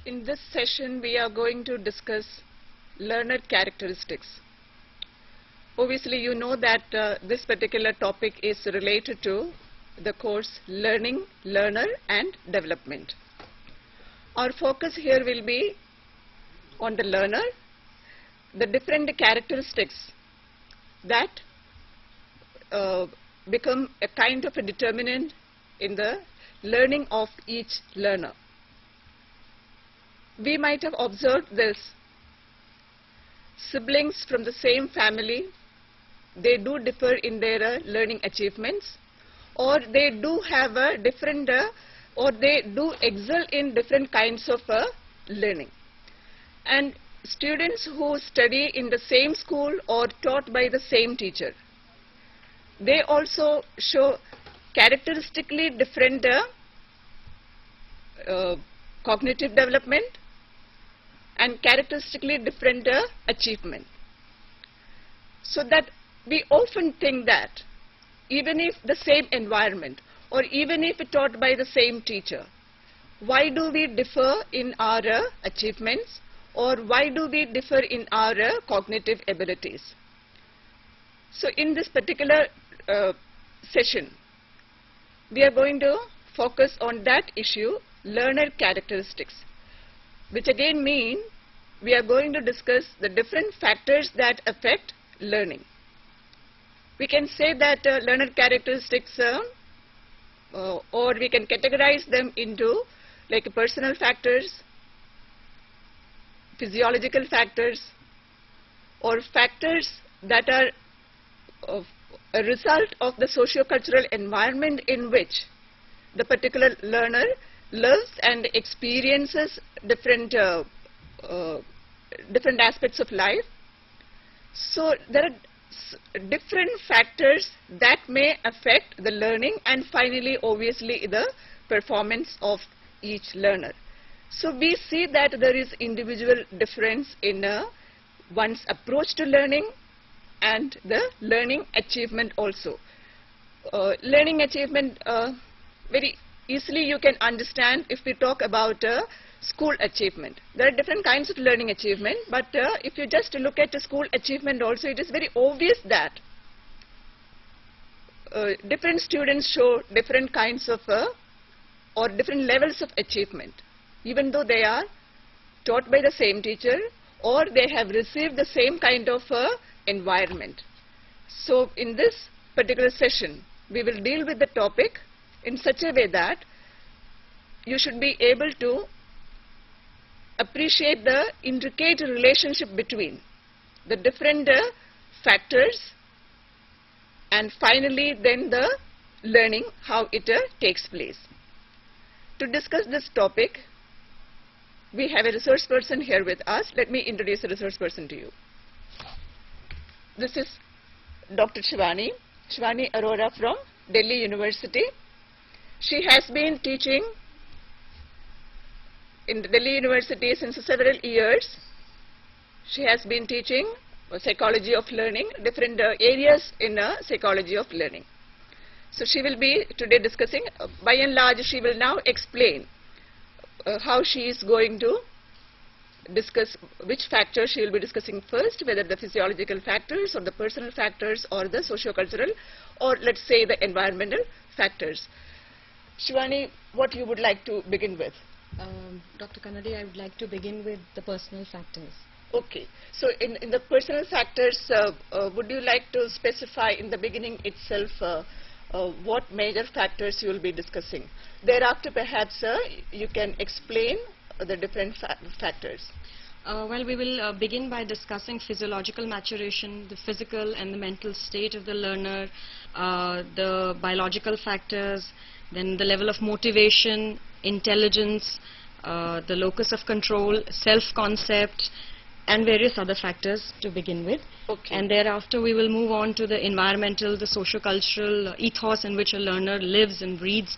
In this session, we are going to discuss learner characteristics. Obviously, you know that this particular topic is related to the course Learning, Learner and Development. Our focus here will be on the learner, the different characteristics that become a kind of a determinant in the learning of each learner. We might have observed this. Siblings from the same family, they do differ in their learning achievements, or they do have a different, or they do excel in different kinds of learning. And students who study in the same school or taught by the same teacher, they also show characteristically different cognitive development and characteristically different achievement. So that we often think that even if the same environment or even if taught by the same teacher, why do we differ in our achievements, or why do we differ in our cognitive abilities? So in this particular session, we are going to focus on that issue, learner characteristics, which again mean we are going to discuss the different factors that affect learning. We can say that learner characteristics, or we can categorize them into like personal factors, physiological factors, or factors that are a result of the socio-cultural environment in which the particular learner lives and experiences different aspects of life. So there are different factors that may affect the learning and finally obviously the performance of each learner. So we see that there is individual difference in one's approach to learning and the learning achievement also. Learning achievement very easily you can understand if we talk about school achievement. There are different kinds of learning achievement, but if you just look at the school achievement also, it is very obvious that different students show different kinds of or different levels of achievement, even though they are taught by the same teacher or they have received the same kind of environment. So in this particular session, we will deal with the topic in such a way that you should be able to appreciate the intricate relationship between the different factors and finally then the learning, how it takes place. To discuss this topic, we have a resource person here with us. Let me introduce the resource person to you. This is Dr. Shivani Arora from Delhi University. She has been teaching in the Delhi University since several years. She has been teaching psychology of learning, different areas in psychology of learning. So she will be today discussing, by and large she will now explain how she is going to discuss which factors she will be discussing first, whether the physiological factors or the personal factors or the socio-cultural or let's say the environmental factors. Shivani, what you would like to begin with? Dr. Kannadi, I would like to begin with the personal factors. Okay. So in the personal factors, would you like to specify in the beginning itself what major factors you will be discussing? Thereafter, perhaps you can explain the different factors. Well, we will begin by discussing physiological maturation, the physical and the mental state of the learner, the biological factors, then the level of motivation, intelligence, the locus of control, self-concept, and various other factors to begin with. Okay. And thereafter we will move on to the environmental, the socio-cultural ethos in which a learner lives and breathes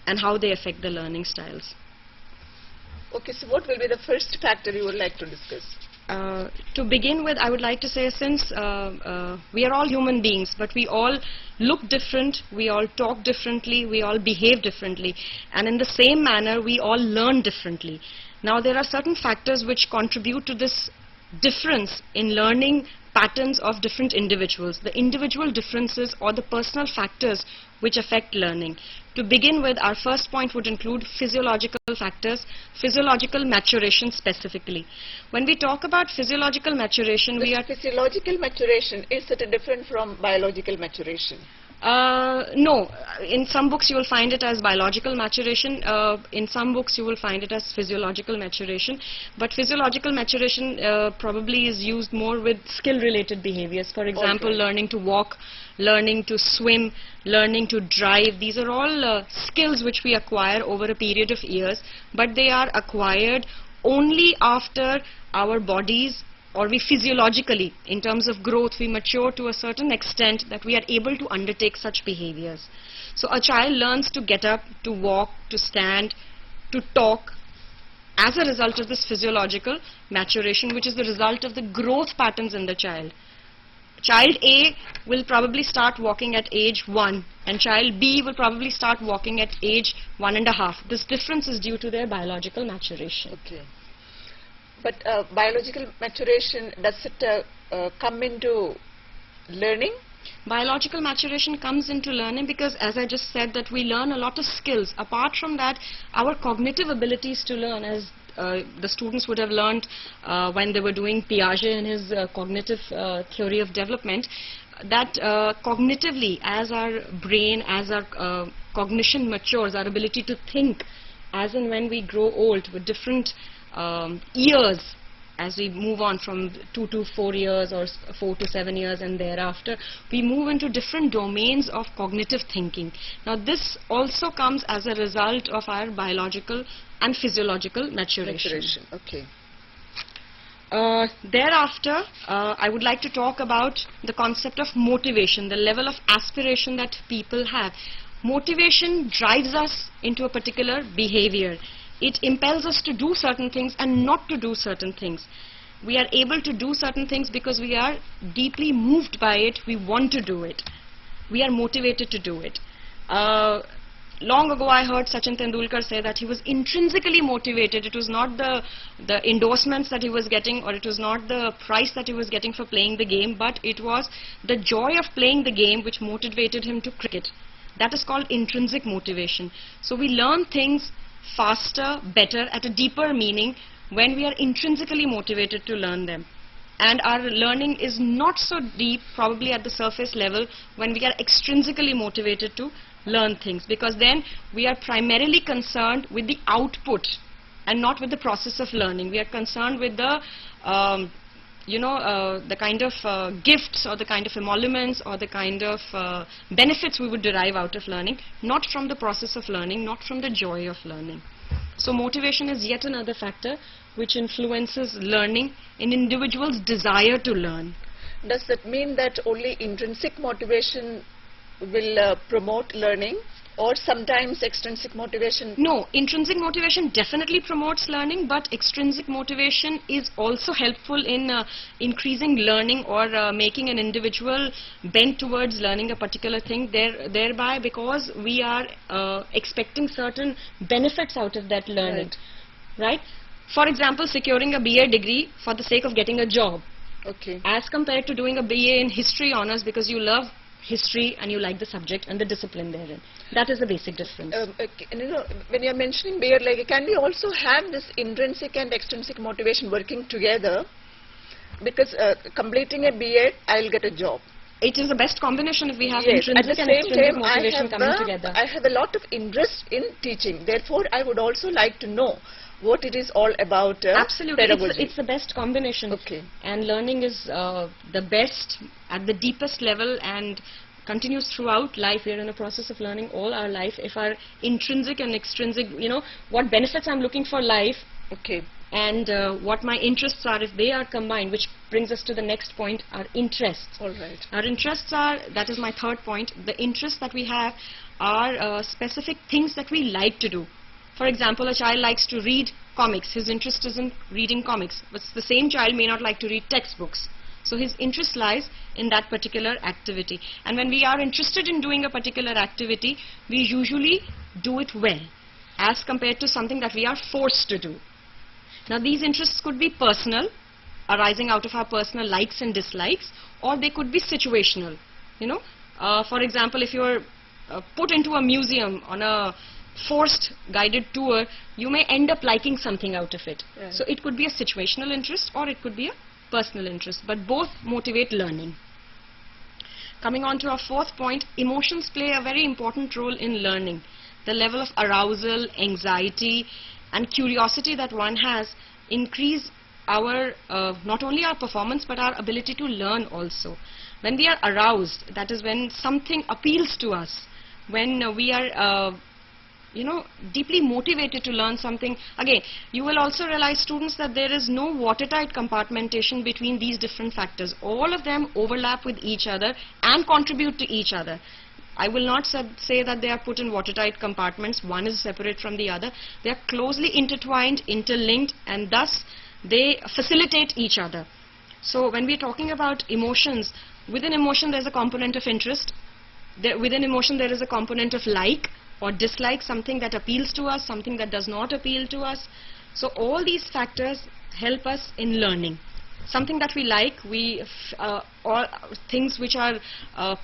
and how they affect the learning styles. Okay, so what will be the first factor you would like to discuss? To begin with, I would like to say, since we are all human beings, but we all look different, we all talk differently, we all behave differently, and in the same manner we all learn differently. Now there are certain factors which contribute to this difference in learning patterns of different individuals, the individual differences or the personal factors which affect learning. To begin with, our first point would include physiological factors, physiological maturation specifically. When we talk about physiological maturation, Physiological maturation, is it different from biological maturation? No, in some books you will find it as biological maturation, in some books you will find it as physiological maturation, but physiological maturation probably is used more with skill related behaviors. For example, learning to walk, learning to swim, learning to drive. These are all skills which we acquire over a period of years, but they are acquired only after our bodies, or we physiologically, in terms of growth, we mature to a certain extent that we are able to undertake such behaviors. So a child learns to get up, to walk, to stand, to talk as a result of this physiological maturation, which is the result of the growth patterns in the child. Child A will probably start walking at age 1 and child B will probably start walking at age 1.5. This difference is due to their biological maturation. Okay. But biological maturation, does it come into learning? Biological maturation comes into learning because, as I just said, that we learn a lot of skills. Apart from that, our cognitive abilities to learn, as the students would have learned when they were doing Piaget in his cognitive theory of development, that cognitively, as our brain, as our cognition matures, our ability to think, as and when we grow old with different years, as we move on from 2 to 4 years or 4 to 7 years and thereafter, we move into different domains of cognitive thinking. Now this also comes as a result of our biological and physiological maturation. Okay. Thereafter, I would like to talk about the concept of motivation, the level of aspiration that people have. Motivation drives us into a particular behavior. It impels us to do certain things and not to do certain things. We are able to do certain things because we are deeply moved by it, we want to do it. We are motivated to do it. Long ago I heard Sachin Tendulkar say that he was intrinsically motivated. It was not the endorsements that he was getting, or it was not the price that he was getting for playing the game, but it was the joy of playing the game which motivated him to cricket. That is called intrinsic motivation. So we learn things faster, better, at a deeper meaning when we are intrinsically motivated to learn them. And our learning is not so deep, probably at the surface level, when we are extrinsically motivated to learn things, because then we are primarily concerned with the output and not with the process of learning. We are concerned with the the kind of gifts or the kind of emoluments or the kind of benefits we would derive out of learning, not from the process of learning, not from the joy of learning. So motivation is yet another factor which influences learning in individuals' desire to learn. Does that mean that only intrinsic motivation will promote learning, or sometimes extrinsic motivation? No, intrinsic motivation definitely promotes learning, but extrinsic motivation is also helpful in increasing learning or making an individual bent towards learning a particular thing, thereby because we are expecting certain benefits out of that learning. Right? For example, securing a BA degree for the sake of getting a job. Okay. As compared to doing a BA in history honors because you love history and you like the subject and the discipline therein. That is the basic difference. When you are mentioning BA, like, can we also have this intrinsic and extrinsic motivation working together? Because completing a BA, I will get a job. It is the best combination if we have Yes, intrinsic and extrinsic motivation coming together. I have a lot of interest in teaching. Therefore, I would also like to know what it is all about. Absolutely, pedagogy. it's the best combination. Okay. And learning is the best at the deepest level and continues throughout life. We are in a process of learning all our life. If our intrinsic and extrinsic, what benefits I'm looking for life, okay, and what my interests are, if they are combined, which brings us to the next point, our interests. All right. Our interests are, that is my third point, the interests that we have are specific things that we like to do. For example, a child likes to read comics. His interest is in reading comics. But the same child may not like to read textbooks. So his interest lies in that particular activity. And when we are interested in doing a particular activity, we usually do it well, as compared to something that we are forced to do. Now these interests could be personal, arising out of our personal likes and dislikes, or they could be situational. You know, for example, if you're put into a museum on a forced guided tour, you may end up liking something out of it. Right. So it could be a situational interest or it could be a personal interest, but both motivate learning. Coming on to our fourth point, emotions play a very important role in learning. The level of arousal, anxiety and curiosity that one has increase our not only our performance but our ability to learn also. When we are aroused, that is when something appeals to us, when we are deeply motivated to learn something. Again, you will also realize, students, that there is no watertight compartmentation between these different factors. All of them overlap with each other and contribute to each other. I will not say that they are put in watertight compartments, one is separate from the other. They are closely intertwined, interlinked, and thus they facilitate each other. So when we are talking about emotions, within emotion there is a component of interest. Within emotion there is a component of like or dislike, something that appeals to us, something that does not appeal to us. So all these factors help us in learning. Something that we like, or things which are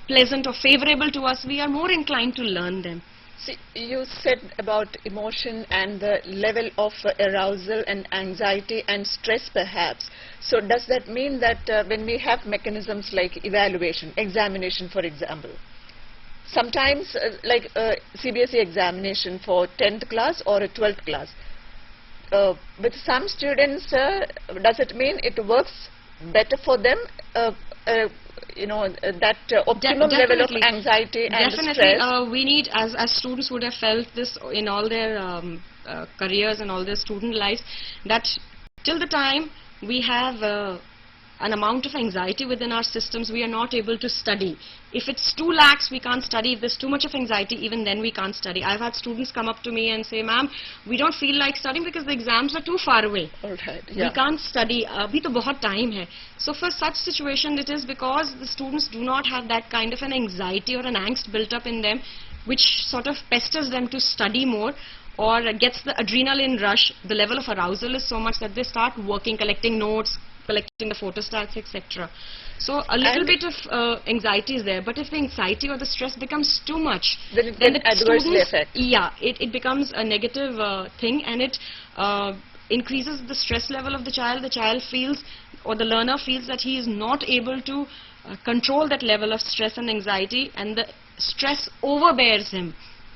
pleasant or favorable to us, we are more inclined to learn them. See, you said about emotion and the level of arousal and anxiety and stress perhaps. So does that mean that when we have mechanisms like evaluation, examination for example, sometimes like CBSE examination for 10th class or a 12th class, with some students, does it mean it works better for them, that optimum level of anxiety and stress? We need, as students would have felt this in all their careers and all their student lives, that till the time we have an amount of anxiety within our systems, we are not able to study. If it's too lax, we can't study. If there's too much of anxiety, even then we can't study. I've had students come up to me and say, ma'am, we don't feel like studying because the exams are too far away. All right, yeah. We can't study. Abhi to bahut time hai. So for such situation, it is because the students do not have that kind of an anxiety or an angst built up in them, which sort of pesters them to study more, or gets the adrenaline rush. The level of arousal is so much that they start working, collecting notes, collecting the photostats, etc. So a little bit of anxiety is there, but if the anxiety or the stress becomes too much, then it can adversely affect. Yeah, it becomes a negative thing, and it increases the stress level of the child. The child feels, or the learner feels, that he is not able to control that level of stress and anxiety, and the stress overbears him.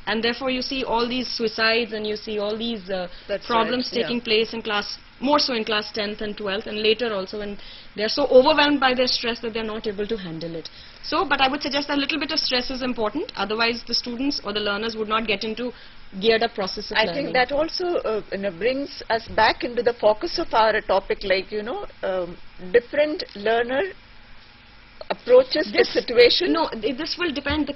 And therefore you see all these suicides and you see all these problems taking place in class, more so in class 10th and 12th, and later also, when they are so overwhelmed by their stress that they are not able to handle it. So, but I would suggest that a little bit of stress is important, otherwise the students or the learners would not get into geared up process of learning. I think that also brings us back into the focus of our topic, like, different learner approaches this situation. No, this will depend.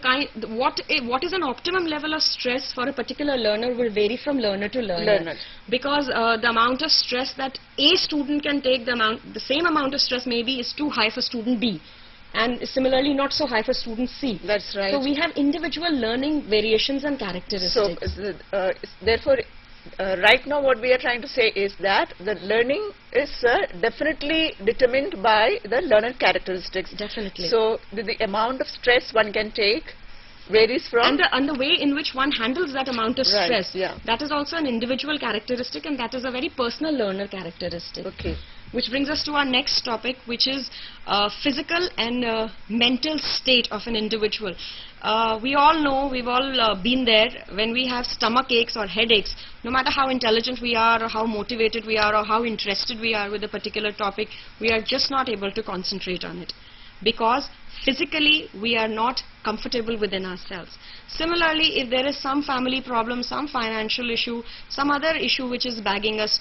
What is an optimum level of stress for a particular learner will vary from learner to learner. Because the amount of stress that a student can take, the same amount of stress maybe is too high for student B, and similarly not so high for student C. That's right. So we have individual learning variations and characteristics. So therefore, right now what we are trying to say is that the learning is definitely determined by the learner characteristics. Definitely. So the amount of stress one can take varies from... And the way in which one handles that amount of stress, yeah. That is also an individual characteristic, and that is a very personal learner characteristic. Okay. Which brings us to our next topic, which is physical and mental state of an individual. We all know, we've all been there, when we have stomach aches or headaches, no matter how intelligent we are or how motivated we are or how interested we are with a particular topic, we are just not able to concentrate on it, because physically we are not comfortable within ourselves. Similarly, if there is some family problem, some financial issue, some other issue which is bagging us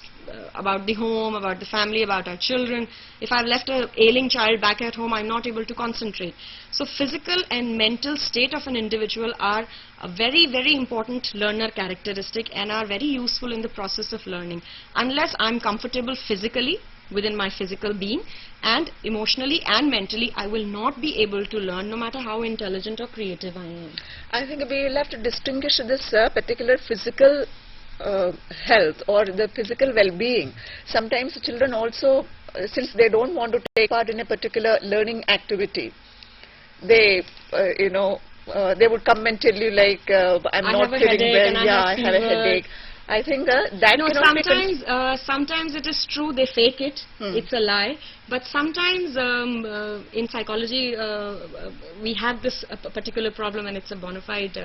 about the home, about the family, about our children, if I've left an ailing child back at home, I'm not able to concentrate. So physical and mental state of an individual are a very, very important learner characteristic and are very useful in the process of learning. Unless I'm comfortable physically within my physical being, and emotionally and mentally, I will not be able to learn, no matter how intelligent or creative I am. I think we will have to distinguish this particular physical health or the physical well-being, sometimes children also, since they don't want to take part in a particular learning activity, they, they would come and tell you like, I'm not feeling well, yeah, I have a headache. I think that cannot be sometimes it is true, they fake it, it's a lie, but sometimes in psychology we have this particular problem, and it's a bona fide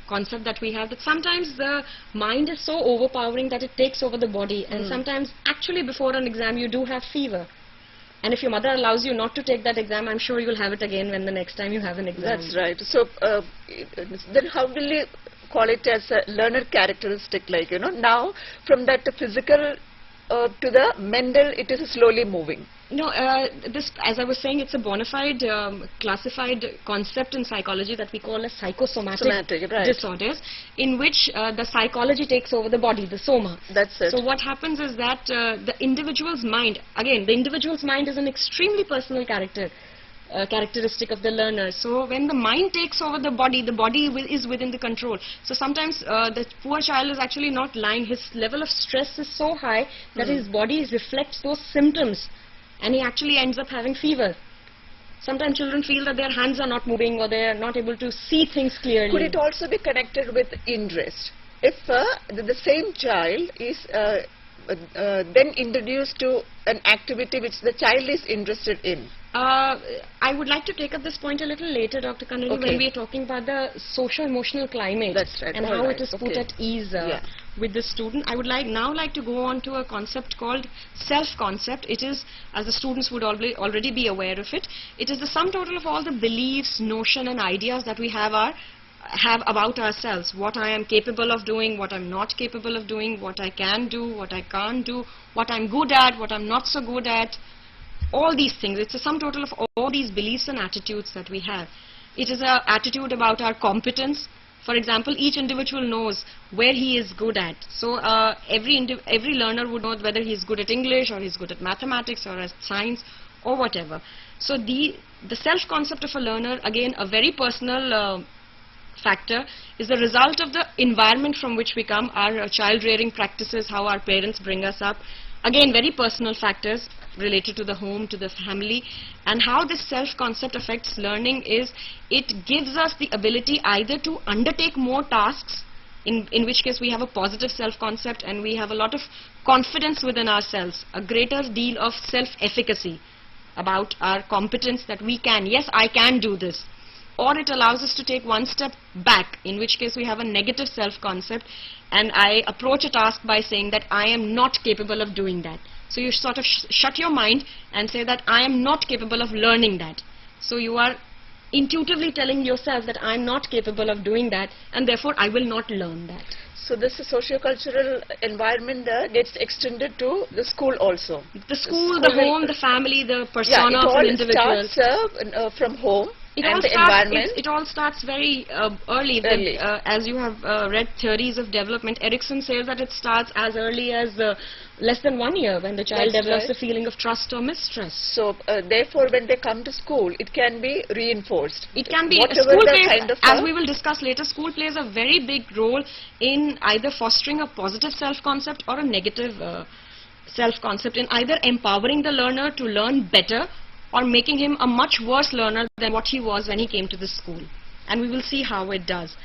concept that we have, that sometimes the mind is so overpowering that it takes over the body, and sometimes actually before an exam you do have fever. And if your mother allows you not to take that exam, I'm sure you'll have it again when the next time you have an exam. That's right. So then how will you call it as a learner characteristic, like, now from that physical to the mental, it is slowly moving? No, this, as I was saying, it's a bona fide classified concept in psychology that we call as psychosomatic disorders, in which the psychology takes over the body, the soma. That's it. So what happens is that the individual's mind, again, the individual's mind is an extremely personal characteristic of the learner. So when the mind takes over the body is within the control. So sometimes the poor child is actually not lying. His level of stress is so high that his body reflects those symptoms, and he actually ends up having fever. Sometimes children feel that their hands are not moving, or they are not able to see things clearly. Could it also be connected with interest? If the same child is then introduced to an activity which the child is interested in? I would like to take up this point a little later, Dr. Kannadi, when we are talking about the social-emotional climate. That's right. And how it is put at ease with the student. I would now like to go on to a concept called self-concept. It is, as the students would already be aware of it, it is the sum total of all the beliefs, notion and ideas that we have about ourselves. What I am capable of doing, what I'm not capable of doing, what I can do, what I can't do, what I'm good at, what I'm not so good at. All these things. It's a sum total of all these beliefs and attitudes that we have. It is an attitude about our competence. For example, each individual knows where he is good at. So every learner would know whether he is good at English, or he's good at mathematics, or at science, or whatever. So the self-concept of a learner, again a very personal factor, is the result of the environment from which we come, our child rearing practices, how our parents bring us up. Again, very personal factors related to the home, to the family. And how this self-concept affects learning is, it gives us the ability either to undertake more tasks, in which case we have a positive self-concept and we have a lot of confidence within ourselves, a greater deal of self-efficacy about our competence, that we can, yes, I can do this. Or it allows us to take one step back, in which case we have a negative self-concept, and I approach a task by saying that I am not capable of doing that. So you sort of shut your mind and say that I am not capable of learning that. So you are intuitively telling yourself that I am not capable of doing that, and therefore I will not learn that. So this socio-cultural environment gets extended to the school also. The school, the home, the family, the persona of an individual. It all starts from home. It all starts very early. As you have read theories of development, Erikson says that it starts as early as less than 1 year, when the child develops a feeling of trust or mistrust. So therefore when they come to school, it can be reinforced. It can be. School plays, as we will discuss later, school plays a very big role in either fostering a positive self-concept or a negative self-concept, in either empowering the learner to learn better, or making him a much worse learner than what he was when he came to the school. And we will see how it does.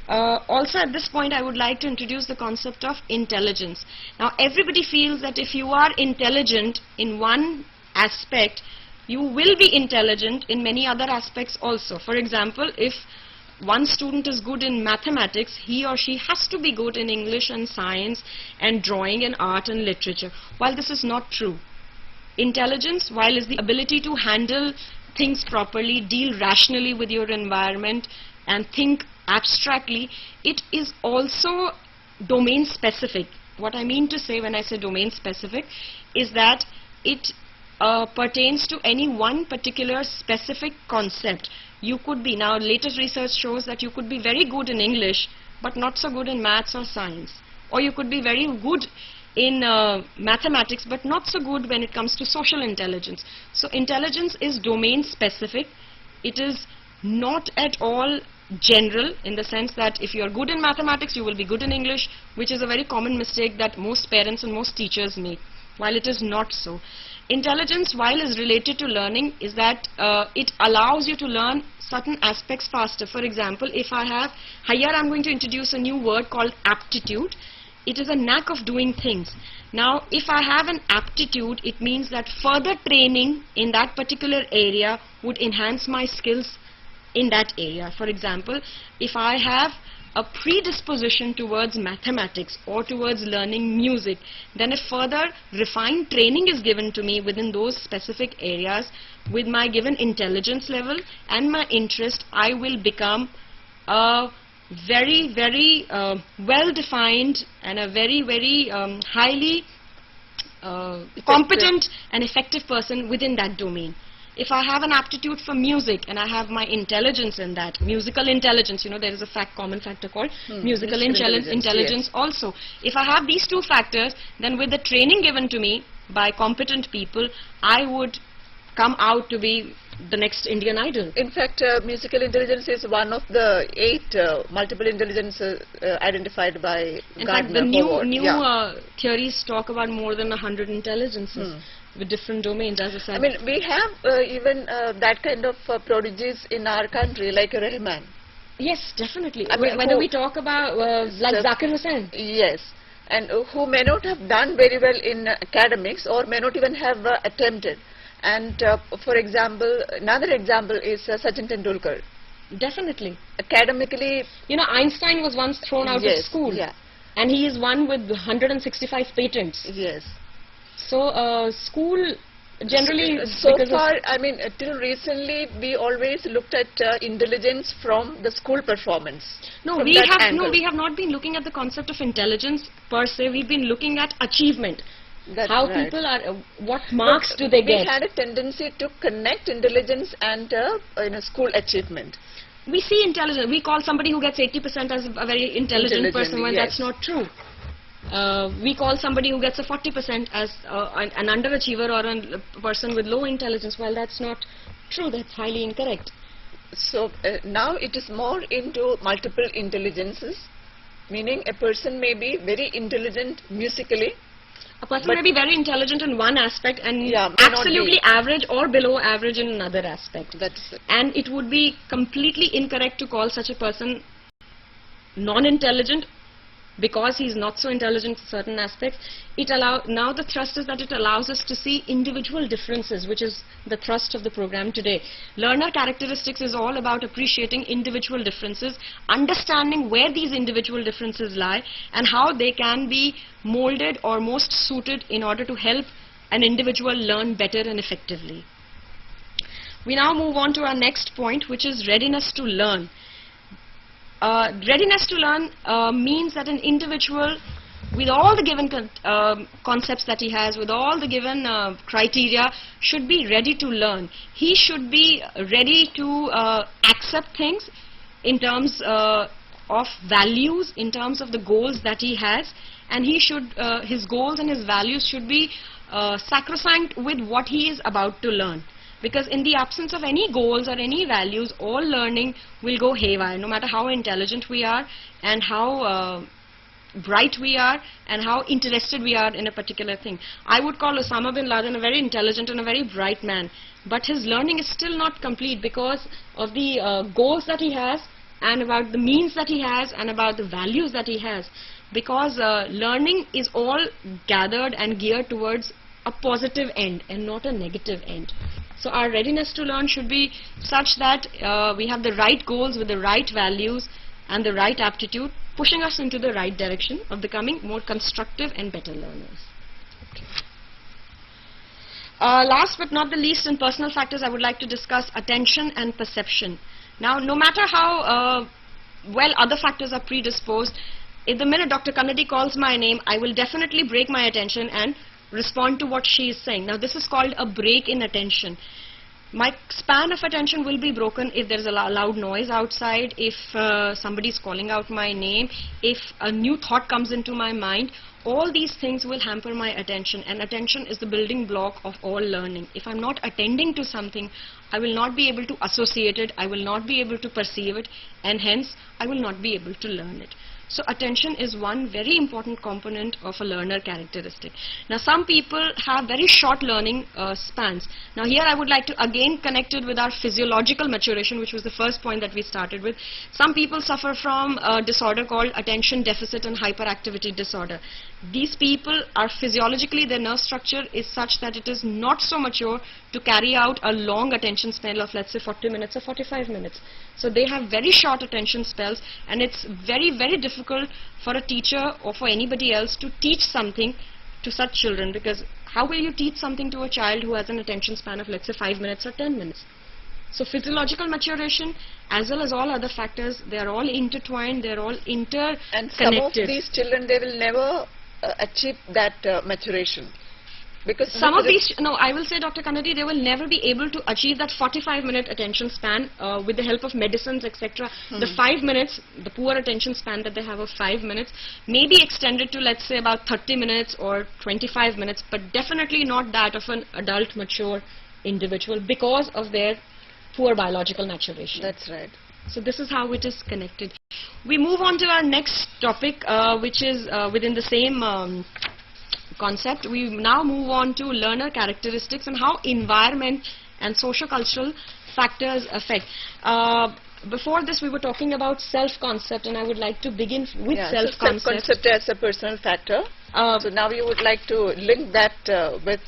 Also at this point I would like to introduce the concept of intelligence. Now everybody feels that if you are intelligent in one aspect, you will be intelligent in many other aspects also. For example, if one student is good in mathematics, he or she has to be good in English and science and drawing and art and literature. While this is not true. Intelligence, while is the ability to handle things properly, deal rationally with your environment and think abstractly, it is also domain specific. What I mean to say when I say domain specific is that it pertains to any one particular specific concept. You could be, now latest research shows that you could be very good in English but not so good in maths or science, or you could be very good in mathematics but not so good when it comes to social intelligence. So intelligence is domain specific. It is not at all general, in the sense that if you are good in mathematics, you will be good in English, which is a very common mistake that most parents and most teachers make, while it is not so. Intelligence, while is related to learning, is that it allows you to learn certain aspects faster. For example, if I have, here I am going to introduce a new word called aptitude. It is a knack of doing things. Now, if I have an aptitude, it means that further training in that particular area would enhance my skills in that area. For example, if I have a predisposition towards mathematics or towards learning music, then if further refined training is given to me within those specific areas, with my given intelligence level and my interest, I will become a very, very well-defined and a very, very highly competent and effective person within that domain. If I have an aptitude for music and I have my intelligence in that, musical intelligence, there is a common factor called musical intelligence also. If I have these two factors, then with the training given to me by competent people, I would come out to be the next Indian Idol. In fact, musical intelligence is one of the 8 multiple intelligences identified by Gardner. In fact, the new theories talk about more than 100 intelligences with different domains, as I said. I mean, we have even that kind of prodigies in our country, like Rahman. Yes, definitely. I mean, whether we talk about like Zakir Hussain. Yes, and who may not have done very well in academics or may not even have attempted. And for example, another example is Sachin Tendulkar. Definitely. Academically, Einstein was once thrown out of school. Yeah. And he is one with 165 patents. Yes. So school generally, so far, I mean, till recently, we always looked at intelligence from the school performance. No, we have not been looking at the concept of intelligence per se. We've been looking at achievement. That's how right. People are, what marks do they get? We had a tendency to connect intelligence and school achievement. We see intelligence. We call somebody who gets 80% as a very intelligent person, when that's not true. We call somebody who gets a 40% as an underachiever or a person with low intelligence. Well, that's not true. That's highly incorrect. So now it is more into multiple intelligences, meaning a person may be very intelligent musically. A person may be very intelligent in one aspect and absolutely average or below average in another aspect. That's it. And it would be completely incorrect to call such a person non-intelligent because he is not so intelligent in certain aspects. Now the thrust is that it allows us to see individual differences, which is the thrust of the program today. Learner characteristics is all about appreciating individual differences, understanding where these individual differences lie and how they can be molded or most suited in order to help an individual learn better and effectively. We now move on to our next point, which is readiness to learn. Readiness to learn means that an individual, with all the given concepts that he has, with all the given criteria, should be ready to learn. He should be ready to accept things in terms of values, in terms of the goals that he has, and he should, his goals and his values should be sacrosanct with what he is about to learn. Because in the absence of any goals or any values, all learning will go haywire, no matter how intelligent we are and how bright we are and how interested we are in a particular thing. I would call Osama bin Laden a very intelligent and a very bright man, but his learning is still not complete because of the goals that he has and about the means that he has and about the values that he has. Because learning is all gathered and geared towards a positive end and not a negative end. So our readiness to learn should be such that we have the right goals with the right values and the right aptitude, pushing us into the right direction of becoming more constructive and better learners. Okay. Last but not the least, in personal factors, I would like to discuss attention and perception. Now, no matter how well other factors are predisposed, if the minute Dr. Kannadi calls my name, I will definitely break my attention and respond to what she is saying. Now, this is called a break in attention. My span of attention will be broken if there is a loud noise outside, if somebody is calling out my name, if a new thought comes into my mind. all these things will hamper my attention, and attention is the building block of all learning. If I'm not attending to something, I will not be able to associate it, I will not be able to perceive it, and hence I will not be able to learn it. So attention is one very important component of a learner characteristic. Now some people have very short learning spans. Now here I would like to again connect it with our physiological maturation, which was the first point that we started with. Some people suffer from a disorder called attention deficit and hyperactivity disorder. These people are physiologically, their nerve structure is such that it is not so mature to carry out a long attention span of, let's say, 40 minutes or 45 minutes. So they have very short attention spells, and it's very, very difficult for a teacher or for anybody else to teach something to such children, because how will you teach something to a child who has an attention span of, let's say, 5 minutes or 10 minutes? So physiological maturation as well as all other factors, they are all intertwined, they are all interconnected. And some of these children, they will never achieve that maturation. Because some of these, no, I will say, Dr. Kannadi, they will never be able to achieve that 45-minute attention span with the help of medicines, etc. The 5 minutes, the poor attention span that they have of 5 minutes, may be extended to, let's say, about 30 minutes or 25 minutes, but definitely not that of an adult, mature individual because of their poor biological maturation. That's right. So this is how it is connected. We move on to our next topic, which is within the same concept. We now move on to learner characteristics and how environment and socio-cultural factors affect. Before this, we were talking about self-concept, and I would like to begin with self-concept. So self-concept as a personal factor. So now you would like to link that with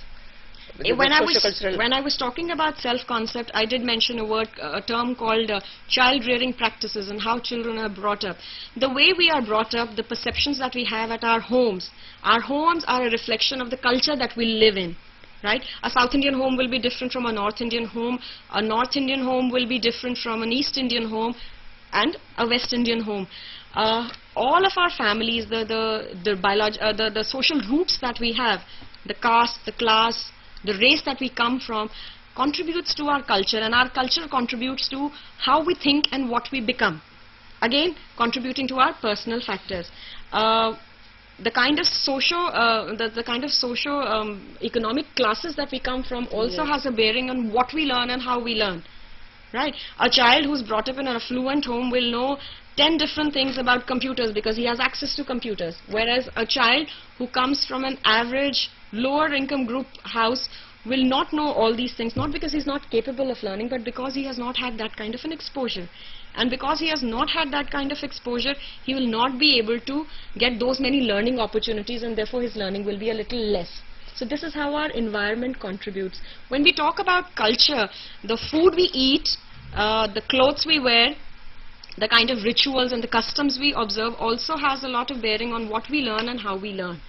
when I was talking about self-concept, I did mention a term called child-rearing practices and how children are brought up. The way we are brought up, the perceptions that we have at our homes are a reflection of the culture that we live in. Right? A South Indian home will be different from a North Indian home. A North Indian home will be different from an East Indian home and a West Indian home. All of our families, the social roots that we have, the caste, the class, the race that we come from, contributes to our culture, and our culture contributes to how we think and what we become. Again, contributing to our personal factors. The kind of socio-economic classes that we come from also has a bearing on what we learn and how we learn. Right? A child who's brought up in an affluent home will know 10 different things about computers because he has access to computers. Whereas a child who comes from an average lower income group house will not know all these things, not because he's not capable of learning, but because he has not had that kind of an exposure. And because he has not had that kind of exposure, he will not be able to get those many learning opportunities, and therefore his learning will be a little less. So this is how our environment contributes. When we talk about culture, the food we eat, the clothes we wear, the kind of rituals and the customs we observe also has a lot of bearing on what we learn and how we learn.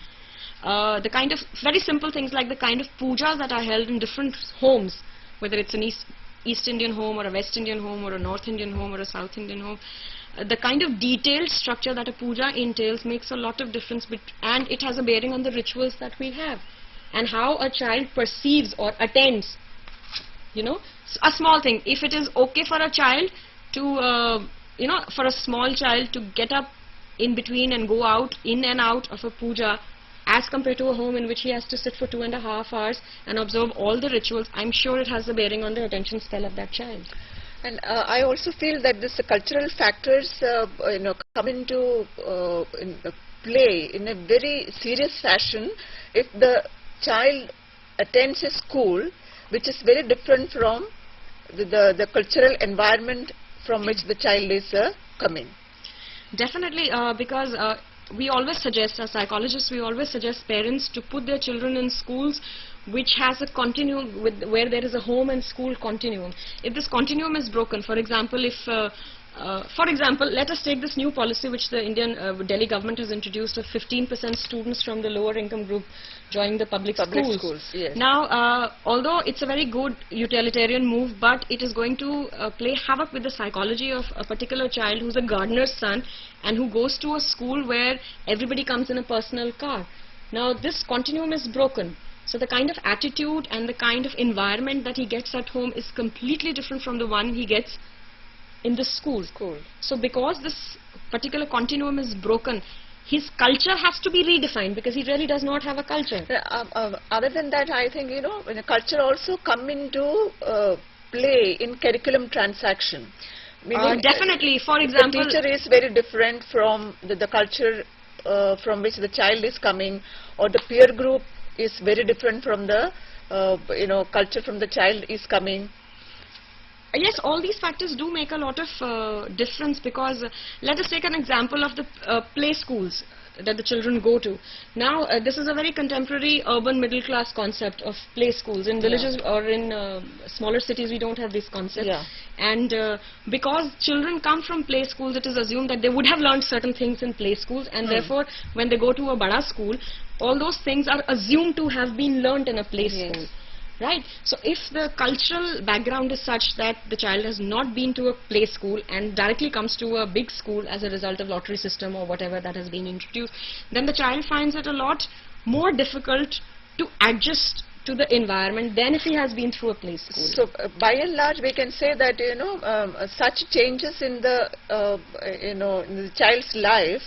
The kind of very simple things like the kind of pujas that are held in different homes, whether it's an East Indian home or a West Indian home or a North Indian home or a South Indian home, the kind of detailed structure that a puja entails makes a lot of difference, and it has a bearing on the rituals that we have and how a child perceives or attends. You know, a small thing, if it is okay for a child to for a small child to get up in between and go out, in and out of a puja, as compared to a home in which he has to sit for 2.5 hours and observe all the rituals, I'm sure it has a bearing on the attention spell of that child. And I also feel that this cultural factors come into play in a very serious fashion if the child attends a school which is very different from the cultural environment from which the child is coming. Definitely, because we always suggest, as psychologists, we always suggest parents to put their children in schools which has a continuum, where there is a home and school continuum. If this continuum is broken, for example, let us take this new policy which the Indian Delhi government has introduced of 15% students from the lower income group joining the public schools. Yes. Now, although it's a very good utilitarian move, but it is going to play havoc with the psychology of a particular child who's a gardener's son and who goes to a school where everybody comes in a personal car. Now, this continuum is broken. So the kind of attitude and the kind of environment that he gets at home is completely different from the one he gets in the school. So because this particular continuum is broken, his culture has to be redefined because he really does not have a culture. Other than that, I think, when the culture also come into play in curriculum transaction. Meaning, Definitely. For example, the teacher is very different from the culture from which the child is coming, or the peer group is very different from the culture from the child is coming. Yes, all these factors do make a lot of difference because let us take an example of the play schools that the children go to. Now, this is a very contemporary urban middle class concept of play schools. In villages or in smaller cities, we don't have this concept. Yeah. And because children come from play schools, it is assumed that they would have learned certain things in play schools, and therefore, when they go to a bada school, all those things are assumed to have been learnt in a play school. Right? So if the cultural background is such that the child has not been to a play school and directly comes to a big school as a result of lottery system or whatever that has been introduced, then the child finds it a lot more difficult to adjust to the environment than if he has been through a play school. So by and large, we can say that such changes in the in the child's life,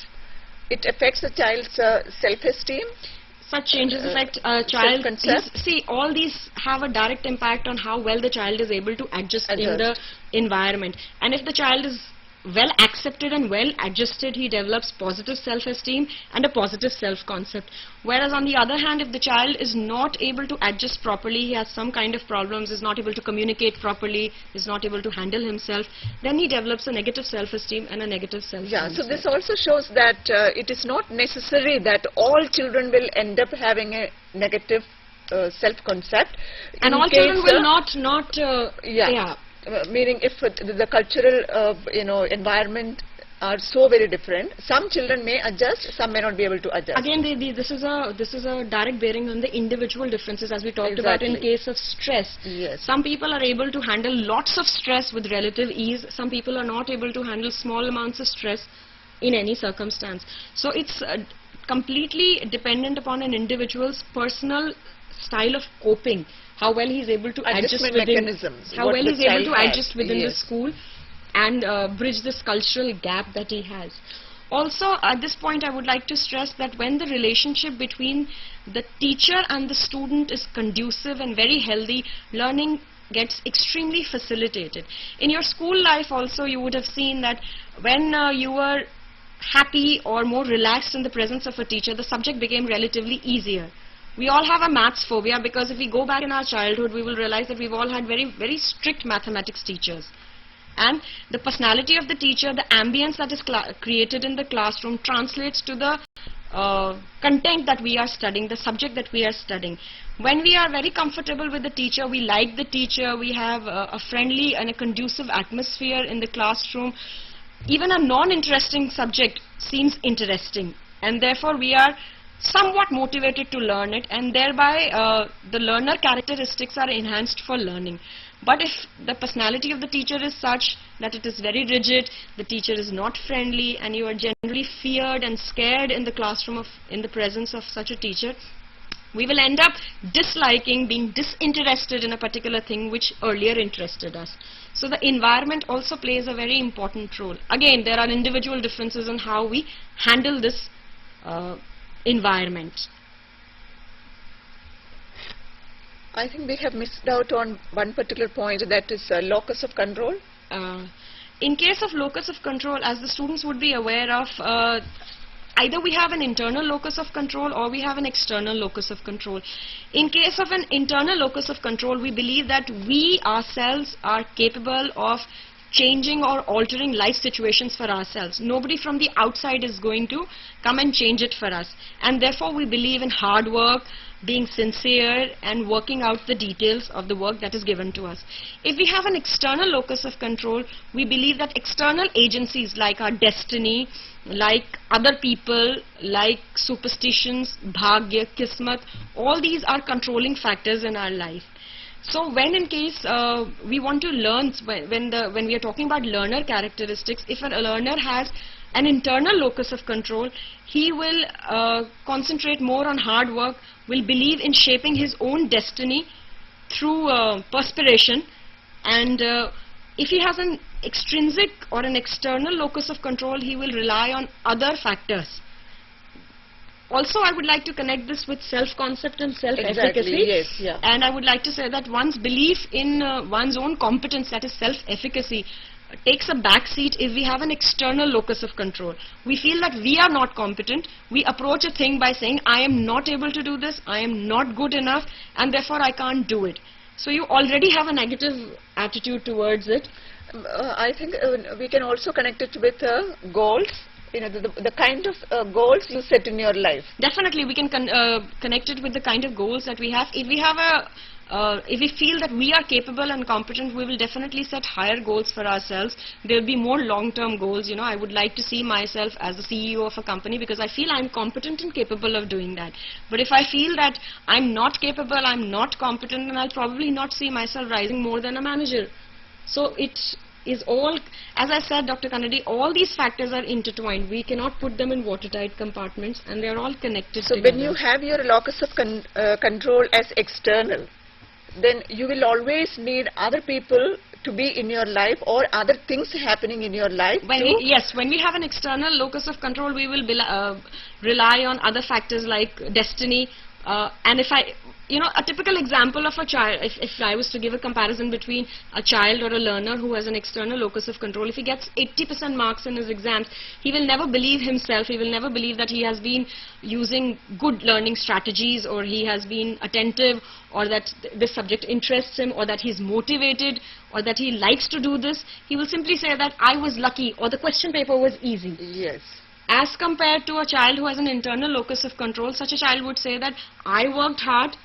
it affects the child's self-esteem. Such changes affect a child. See, all these have a direct impact on how well the child is able to adjust in the environment. And if the child is well accepted and well adjusted, he develops positive self-esteem and a positive self-concept. Whereas on the other hand, if the child is not able to adjust properly, he has some kind of problems, is not able to communicate properly, is not able to handle himself, then he develops a negative self-esteem and a negative self-concept. Yeah, so this also shows that it is not necessary that all children will end up having a negative self-concept. And all children will not meaning if the cultural environment are so very different, some children may adjust, some may not be able to adjust. Again, this is a direct bearing on the individual differences, as we talked about in case of stress. Yes. Some people are able to handle lots of stress with relative ease. Some people are not able to handle small amounts of stress in any circumstance. So it's completely dependent upon an individual's personal style of coping. How well he is able to adjust within, the school and bridge this cultural gap that he has. Also, at this point, I would like to stress that when the relationship between the teacher and the student is conducive and very healthy, learning gets extremely facilitated. In your school life also, you would have seen that when you were happy or more relaxed in the presence of a teacher, the subject became relatively easier. We all have a maths phobia because if we go back in our childhood, we will realize that we've all had very, very strict mathematics teachers. And the personality of the teacher, the ambience that is created in the classroom translates to the content that we are studying, the subject that we are studying. When we are very comfortable with the teacher, we like the teacher, we have a friendly and a conducive atmosphere in the classroom, even a non-interesting subject seems interesting, and therefore we are somewhat motivated to learn it, and thereby the learner characteristics are enhanced for learning. But if the personality of the teacher is such that it is very rigid, the teacher is not friendly, and you are generally feared and scared in the classroom in the presence of such a teacher, we will end up disliking, being disinterested in a particular thing which earlier interested us. So the environment also plays a very important role. Again, there are individual differences in how we handle this environment. I think we have missed out on one particular point, that is locus of control. In case of locus of control, as the students would be aware of, either we have an internal locus of control or we have an external locus of control. In case of an internal locus of control, we believe that we ourselves are capable of changing or altering life situations for ourselves. Nobody from the outside is going to come and change it for us. And therefore we believe in hard work, being sincere and working out the details of the work that is given to us. If we have an external locus of control, we believe that external agencies like our destiny, like other people, like superstitions, bhagya, kismat, all these are controlling factors in our life. So when in case we want to learn, when we are talking about learner characteristics, if a learner has an internal locus of control, he will concentrate more on hard work, will believe in shaping his own destiny through perspiration, and if he has an extrinsic or an external locus of control, he will rely on other factors Also, I would like to connect this with self-concept and self-efficacy. Exactly, yes, yeah. And I would like to say that one's belief in one's own competence, that is self-efficacy, takes a back seat if we have an external locus of control. We feel that we are not competent. We approach a thing by saying, I am not able to do this, I am not good enough, and therefore I can't do it. So you already have a negative attitude towards it. I think we can also connect it with goals. You know, the kind of goals you set in your life. Definitely, we can connect it with the kind of goals that we have. If we have if we feel that we are capable and competent, we will definitely set higher goals for ourselves. There will be more long-term goals. You know, I would like to see myself as the CEO of a company because I feel I'm competent and capable of doing that. But if I feel that I'm not capable, I'm not competent, then I'll probably not see myself rising more than a manager. So it is all, as I said, Dr. Kannadi, all these factors are intertwined. We cannot put them in watertight compartments, and they are all connected so together. When you have your locus of control as external, then you will always need other people to be in your life or other things happening in your life. Yes, when we have an external locus of control, we will rely on other factors like destiny. And if a typical example of a child, if I was to give a comparison between a child or a learner who has an external locus of control, if he gets 80% marks in his exams, he will never believe himself, he will never believe that he has been using good learning strategies, or he has been attentive, or that this subject interests him, or that he's motivated, or that he likes to do this. He will simply say that I was lucky, or the question paper was easy. Yes. As compared to a child who has an internal locus of control, such a child would say that I worked hard.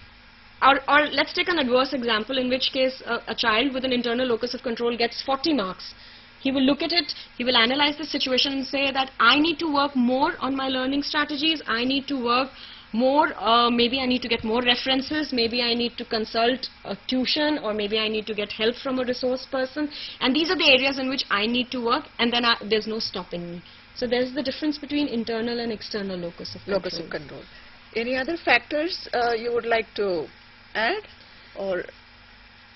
Or let's take an adverse example, in which case a child with an internal locus of control gets 40 marks. He will look at it, he will analyze the situation and say that I need to work more on my learning strategies, I need to work more, maybe I need to get more references, maybe I need to consult a tuition, or maybe I need to get help from a resource person. And these are the areas in which I need to work, and then there's no stopping me. So there's the difference between internal and external locus of control. Locus of control. Any other factors you would like to add? Or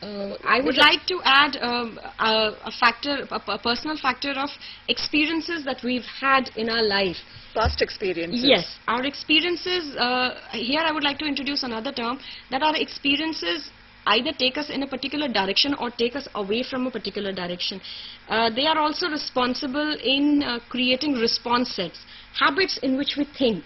I would like to add a personal factor of experiences that we've had in our life. Past experiences. Yes, our experiences, here I would like to introduce another term, that our experiences either take us in a particular direction or take us away from a particular direction. They are also responsible in creating response sets, habits in which we think.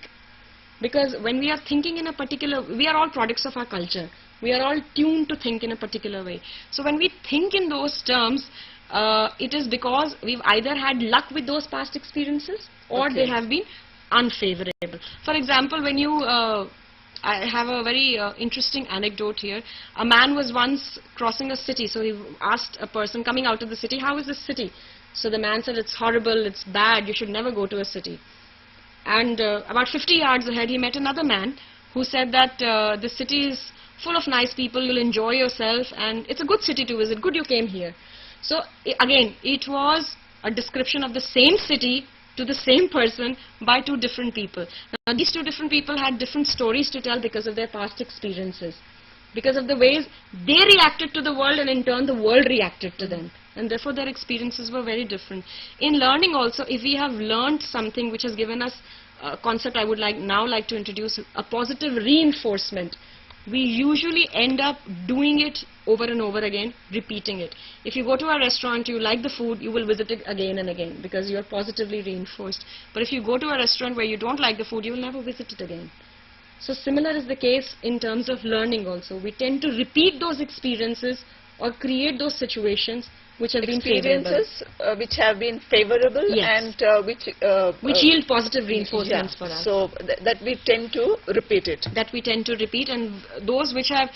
Because when we are thinking in a particular, we are all products of our culture. We are all tuned to think in a particular way. So when we think in those terms, it is because we've either had luck with those past experiences, or they have been unfavorable. For example, when you I have a very interesting anecdote here. A man was once crossing a city, so he asked a person coming out of the city, how is this city? So the man said, it's horrible, it's bad, you should never go to a city. And about 50 yards ahead, he met another man who said that the city is full of nice people, you'll enjoy yourself, and it's a good city to visit, good you came here. So again, it was a description of the same city to the same person by two different people. Now these two different people had different stories to tell because of their past experiences, because of the ways they reacted to the world, and in turn the world reacted to them, and therefore their experiences were very different. In learning also, if we have learned something which has given us a concept I would now like to introduce, a positive reinforcement, we usually end up doing it over and over again, repeating it. If you go to a restaurant, you like the food, you will visit it again and again because you are positively reinforced. But if you go to a restaurant where you don't like the food, you will never visit it again. So similar is the case in terms of learning also. We tend to repeat those experiences or create those situations which have been favorable. Experiences which have been favorable, yes, and which yield positive reinforcements for us. So that we tend to repeat it. That we tend to repeat, and those which have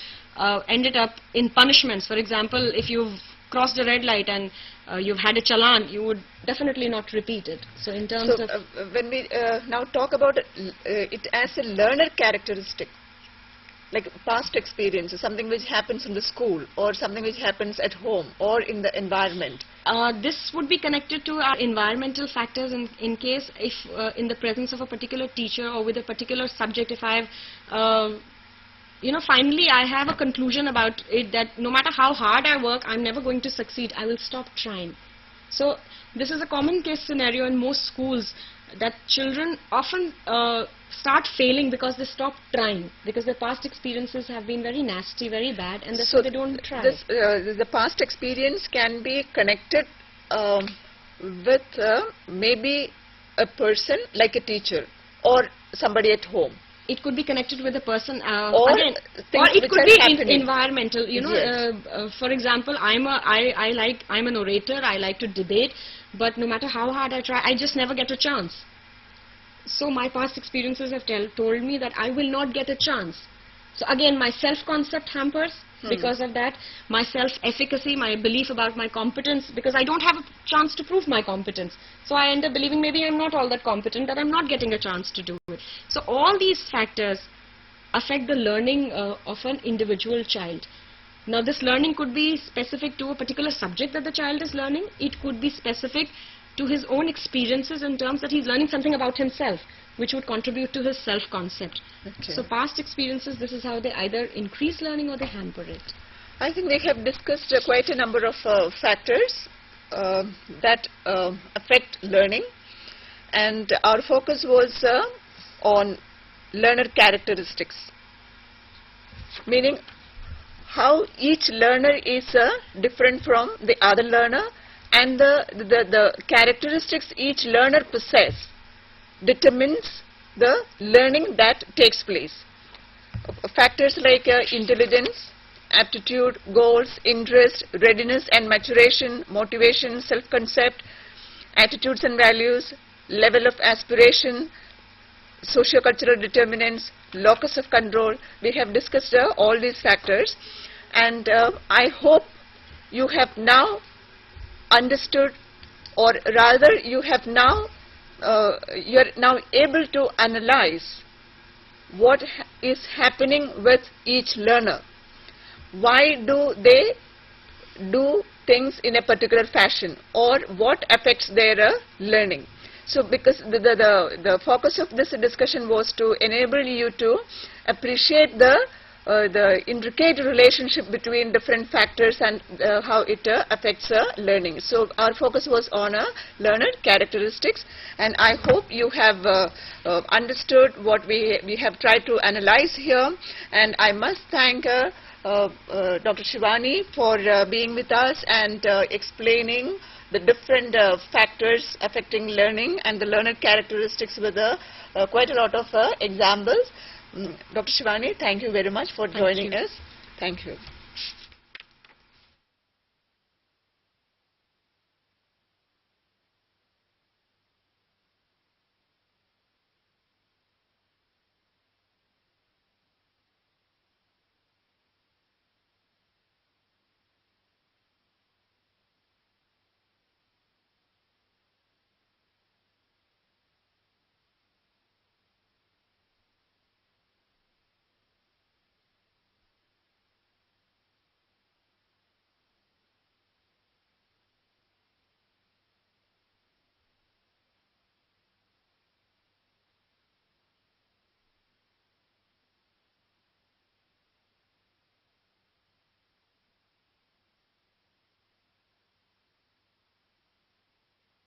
ended up in punishments. For example, if you've crossed a red light and you've had a challan, you would definitely not repeat it. So in terms of when we now talk about it as a learner characteristic, like past experiences, something which happens in the school or something which happens at home or in the environment. This would be connected to our environmental factors in case if in the presence of a particular teacher or with a particular subject, if I have finally I have a conclusion about it that no matter how hard I work, I'm never going to succeed, I will stop trying. So this is a common case scenario in most schools. that children often start failing because they stop trying, because their past experiences have been very nasty, very bad, and that's why they don't try. The past experience can be connected with maybe a person like a teacher or somebody at home. It could be connected with a person, or it could be environmental. You know, yes. For example, I'm an orator. I like to debate, but no matter how hard I try, I just never get a chance. So my past experiences have told me that I will not get a chance. So again, my self-concept hampers because of that. My self-efficacy, my belief about my competence, because I don't have a chance to prove my competence. So I end up believing maybe I'm not all that competent, that I'm not getting a chance to do it. So all these factors affect the learning of an individual child. Now this learning could be specific to a particular subject that the child is learning. It could be specific to his own experiences in terms that he's learning something about himself, which would contribute to his self-concept. Okay. So past experiences, this is how they either increase learning or they hamper it. I think we have discussed quite a number of factors that affect learning, and our focus was on learner characteristics, meaning how each learner is different from the other learner, and the characteristics each learner possesses determines the learning that takes place. Factors like intelligence, aptitude, goals, interest, readiness and maturation, motivation, self-concept, attitudes and values, level of aspiration, socio-cultural determinants, locus of control. We have discussed all these factors, and I hope you have now understood, or rather you have now you are now able to analyze what is happening with each learner. Why do they do things in a particular fashion, or what affects their learning? So because the focus of this discussion was to enable you to appreciate the intricate relationship between different factors and how it affects learning. So our focus was on learner characteristics, and I hope you have understood what we have tried to analyze here. And I must thank Dr. Shivani for being with us and explaining the different factors affecting learning and the learner characteristics with quite a lot of examples. Dr. Shivani, thank you very much for joining us. Thank you.